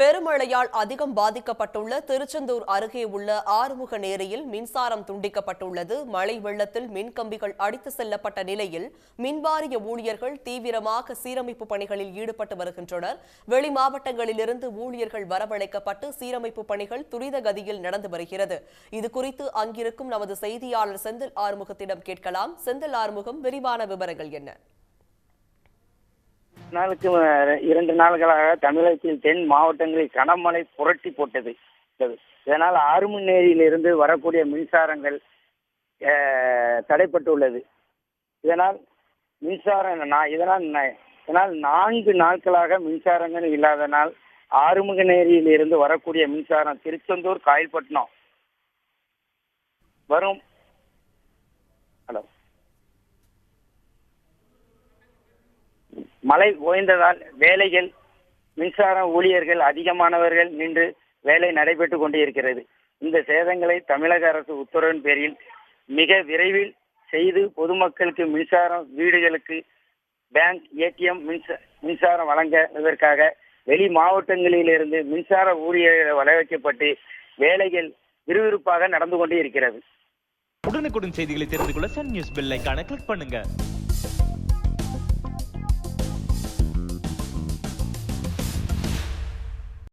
பெருமழையால் அதிகம் பாதிக்கப்பட்டுள்ள திருச்செந்தூர் அருகே உள்ள ஆறுமுக நேரியில் மின்சாரம் துண்டிக்கப்பட்டுள்ளது. மழை வெள்ளத்தில் மின்கம்பிகள் அடித்து செல்லப்பட்ட நிலையில் மின்வாரிய ஊழியர்கள் தீவிரமாக சீரமைப்பு பணிகளில் ஈடுபட்டு வருகின்றனர். வெளி மாவட்டங்களிலிருந்து ஊழியர்கள் வரவழைக்கப்பட்டு சீரமைப்பு பணிகள் துரித கதியில் நடந்து வருகிறது. இதுகுறித்து அங்கிருக்கும் நமது செய்தியாளர் செந்தில் ஆறுமுகத்திடம் கேட்கலாம். செந்தில் ஆறுமுகம், விரிவான விவரங்கள் என்ன? நாளுக்கு 2 நாள்களாக தமிழகத்தில் தென் மாவட்டங்களில் கனமழை புரட்டி போட்டது. இதனால் ஆறுமுகநேரியிலிருந்து வரக்கூடிய மின்சாரங்கள் தடைப்பட்டுள்ளது. இதனால் 4 நாட்களாக மின்சாரங்கள் இல்லாதனால் ஆறுமுகநேரியில் இருந்து வரக்கூடிய மின்சாரம் திருச்செந்தூர், காயல்பட்டினம் வரும். மழை ஓய்ந்ததால் வேலைகள், மின்சார ஊழியர்கள் அதிகமானவர்கள் நின்று வேலை நடைபெற்றுக் கொண்டிருக்கிறது. இந்த சேதங்களை தமிழக அரசு உத்தரவின் பேரில் மிக விரைவில் செய்து பொதுமக்களுக்கு மின்சாரம், வீடுகளுக்கு பேங்க், ஏடிஎம் மின்சாரம் வழங்குவதற்காக வெளி மாவட்டங்களிலிருந்து மின்சார ஊழியர்கள் வரவேற்கப்பட்டு வேலைகள் விறுவிறுப்பாக நடந்து கொண்டே இருக்கிறது. உடனுக்குடன் செய்திகளை தெரிந்து கொள்ள சன் நியூஸ் பெல் ஐகானை கிளிக் பண்ணுங்க.